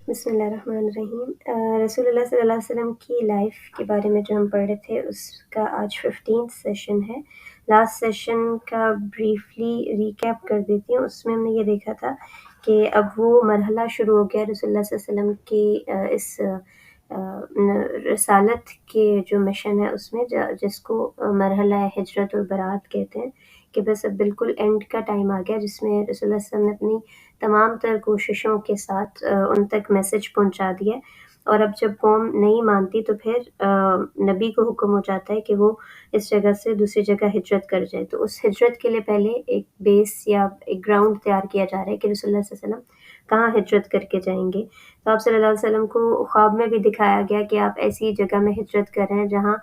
بسم اللہ الرحمن الرحیم۔ رسول اللہ صلی اللہ علیہ وسلم کی لائف کے بارے میں جو ہم پڑھ رہے تھے اس کا آج 15th سیشن ہے۔ لاسٹ سیشن کا بریفلی ریکیپ کر دیتی ہوں۔ اس میں ہم نے یہ دیکھا تھا کہ اب وہ مرحلہ شروع ہو گیا رسول اللہ صلی اللہ علیہ وسلم کی اس رسالت کے جو مشن ہے اس میں جس کو مرحلہ ہجرت اور برات کہتے ہیں، کہ بس اب بالکل اینڈ کا ٹائم آ گیا جس میں رسول اللہ صلی اللہ علیہ وسلم نے اپنی تمام تر کوششوں کے ساتھ ان تک میسج پہنچا دیا، اور اب جب قوم نہیں مانتی تو پھر نبی کو حکم ہو جاتا ہے کہ وہ اس جگہ سے دوسری جگہ ہجرت کر جائے۔ تو اس ہجرت کے لیے پہلے ایک بیس یا ایک گراؤنڈ تیار کیا جا رہا ہے کہ رسول اللہ صلی اللہ علیہ وسلم کہاں ہجرت کر کے جائیں گے۔ تو آپ صلی اللہ علیہ وسلم کو خواب میں بھی دکھایا گیا کہ آپ ایسی جگہ میں ہجرت کر رہے ہیں جہاں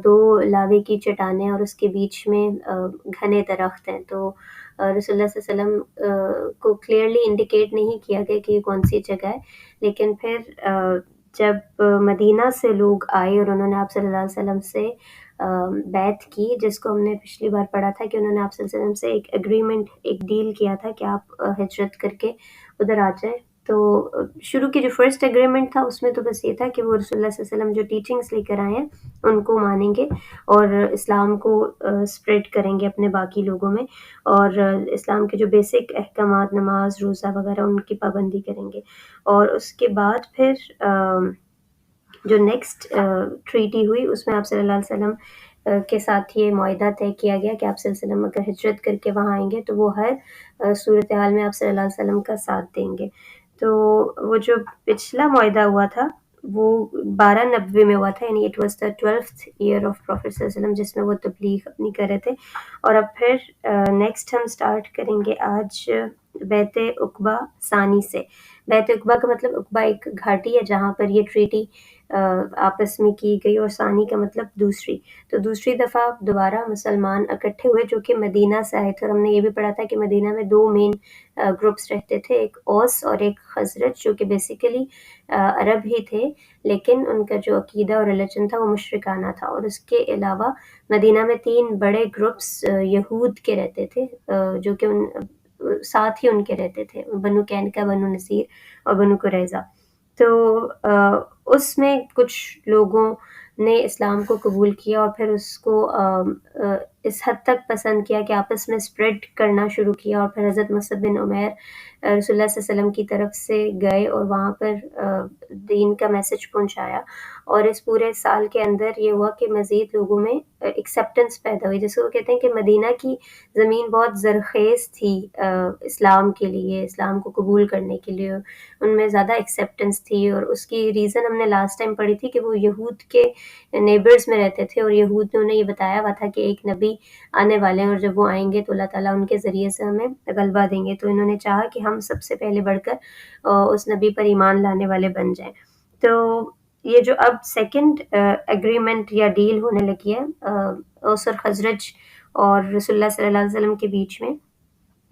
دو لاوے کی چٹانیں اور اس کے بیچ میں گھنے درخت ہیں۔ تو رسول اللہ صلی اللہ علیہ وسلم کو کلیئرلی انڈیکیٹ نہیں کیا گیا کہ یہ کون سی جگہ ہے، لیکن پھر جب مدینہ سے لوگ آئے اور انہوں نے آپ صلی اللہ علیہ وسلم سے بیعت کی، جس کو ہم نے پچھلی بار پڑھا تھا کہ انہوں نے آپ صلی اللہ علیہ وسلم سے ایک ایگریمنٹ، ایک ڈیل کیا تھا کہ آپ ہجرت کر کے ادھر آ جائیں۔ تو شروع کی جو فرسٹ ایگریمنٹ تھا اس میں تو بس یہ تھا کہ وہ رسول اللہ صلی اللہ علیہ وسلم جو ٹیچنگس لے کر آئے ہیں ان کو مانیں گے اور اسلام کو اسپریڈ کریں گے اپنے باقی لوگوں میں، اور اسلام کے جو بیسک احکامات، نماز، روزہ وغیرہ، ان کی پابندی کریں گے۔ اور اس کے بعد پھر جو نیکسٹ ٹریٹی ہوئی اس میں آپ صلی اللہ علیہ وسلم کے ساتھ یہ معاہدہ طے کیا گیا کہ آپ صلی اللہ علیہ وسلم اگر ہجرت کر کے وہاں آئیں گے تو وہ ہر صورتحال میں آپ صلی اللہ علیہ وسلم کا ساتھ دیں گے۔ تو وہ جو پچھلا معاہدہ ہوا تھا وہ 1290 میں ہوا تھا، یعنی it was the 12th year of prophet صلی اللہ علیہ وسلم، جس میں وہ تبلیغ اپنی کر رہے تھے۔ اور اب پھر نیکسٹ ہم سٹارٹ کریں گے آج بیت عقبہ ثانی سے۔ بیت عقبہ کا مطلب عقبہ ایک گھاٹی ہے جہاں پر یہ ٹریٹی آپس میں کی گئی، اور ثانی کا مطلب دوسری۔ تو دوسری دفعہ دوبارہ مسلمان اکٹھے ہوئے جو کہ مدینہ سے آئے تھے، اور ہم نے یہ بھی پڑھا تھا کہ مدینہ میں دو مین گروپس رہتے تھے، ایک اوس اور ایک خزرج، جو کہ بیسیکلی عرب ہی تھے لیکن ان کا جو عقیدہ اور ریلیجن تھا وہ مشرکانہ تھا۔ اور اس کے علاوہ مدینہ میں 3 بڑے گروپس یہود کے رہتے تھے جو کہ ساتھ ہی ان کے رہتے تھے، بنو قینقاع، بنو نذیر اور بنو قریظہ۔ تو اس میں کچھ لوگوں نے اسلام کو قبول کیا اور پھر اس کو اس حد تک پسند کیا کہ آپس میں اسپریڈ کرنا شروع کیا، اور پھر حضرت مصعب بن عمیر رسول اللہ صلی اللہ علیہ وسلم کی طرف سے گئے اور وہاں پر دین کا میسج پہنچایا۔ اور اس پورے سال کے اندر یہ ہوا کہ مزید لوگوں میں ایکسیپٹنس پیدا ہوئی، جیسے وہ کہتے ہیں کہ مدینہ کی زمین بہت زرخیز تھی اسلام کے لیے، اسلام کو قبول کرنے کے لیے، ان میں زیادہ ایکسیپٹنس تھی۔ اور اس کی ریزن ہم نے لاسٹ ٹائم پڑھی تھی کہ وہ یہود کے نیبرز میں رہتے تھے، اور یہود نے انہیں یہ بتایا ہوا تھا کہ ایک نبی آنے والے ہیں اور جب وہ آئیں گے تو اللہ تعالیٰ ان کے ذریعے سے ہمیں غلبہ دیں گے۔ تو انہوں نے چاہا کہ ہم سب سے پہلے بڑھ کر اس نبی پر ایمان لانے والے بن جائیں۔ تو یہ جو اب سیکنڈ ایگریمنٹ یا ڈیل ہونے لگی ہے اوس اور خزرج اور رسول اللہ صلی اللہ علیہ وسلم کے بیچ میں،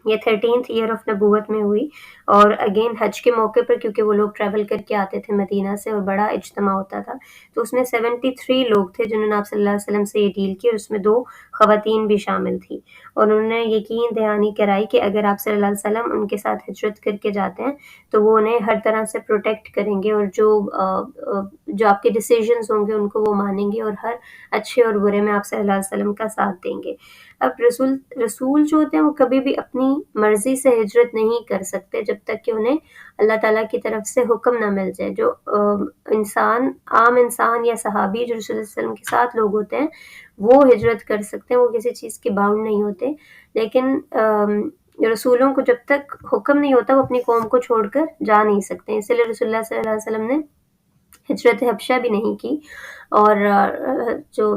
یہ 13th ایئر آف نبوت میں ہوئی، اور اگین حج کے موقع پر کیونکہ وہ لوگ ٹریول کر کے آتے تھے مدینہ سے اور بڑا اجتماع ہوتا تھا، تو اس میں 73 لوگ تھے جنہوں نے آپ صلی اللہ علیہ وسلم سے یہ ڈیل کی، اور اس میں 2 خواتین بھی شامل تھیں، اور انہوں نے یقین دہانی کرائی کہ اگر آپ صلی اللہ علیہ وسلم ان کے ساتھ ہجرت کر کے جاتے ہیں تو وہ انہیں ہر طرح سے پروٹیکٹ کریں گے، اور جو آپ کے ڈیسیژنز ہوں گے ان کو وہ مانیں گے، اور ہر اچھے اور برے میں آپ صلی اللہ علیہ وسلم کا ساتھ دیں گے۔ اب رسول جو ہوتے ہیں وہ کبھی بھی اپنی مرضی سے ہجرت نہیں کر سکتے جب تک کہ انہیں اللہ تعالیٰ کی طرف سے حکم نہ مل جائے۔ جو عام انسان یا صحابی جو رسول اللہ صلی اللہ علیہ وسلم کے ساتھ لوگ ہوتے ہیں وہ ہجرت کر سکتے ہیں، وہ کسی چیز کے باؤنڈ نہیں ہوتے، لیکن رسولوں کو جب تک حکم نہیں ہوتا وہ اپنی قوم کو چھوڑ کر جا نہیں سکتے۔ اس لیے رسول اللہ صلی اللہ علیہ وسلم نے ہجرت حبشہ بھی نہیں کی، اور جو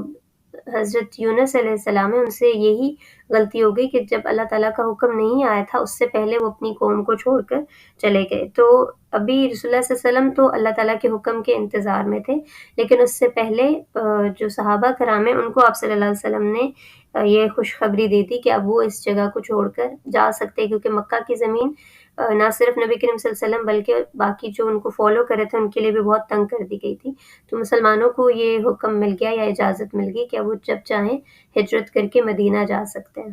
حضرت یونس علیہ السلام ہے ان سے یہی غلطی ہو گئی کہ جب اللہ تعالیٰ کا حکم نہیں آیا تھا اس سے پہلے وہ اپنی قوم کو چھوڑ کر چلے گئے۔ تو ابھی رسول اللہ صلی اللہ علیہ وسلم تو اللہ تعالیٰ کے حکم کے انتظار میں تھے، لیکن اس سے پہلے جو صحابہ کرام ہیں ان کو آپ صلی اللہ علیہ وسلم نے یہ خوشخبری دی تھی کہ اب وہ اس جگہ کو چھوڑ کر جا سکتے ہیں، کیونکہ مکہ کی زمین نہ صرف نبی کریم صلی اللہ علیہ وسلم بلکہ باقی جو ان کو فالو کر رہے تھے ان کے لیے بھی بہت تنگ کر دی گئی تھی۔ تو مسلمانوں کو یہ حکم مل گیا یا اجازت مل گئی کہ اب وہ جب چاہیں ہجرت کر کے مدینہ جا سکتے ہیں۔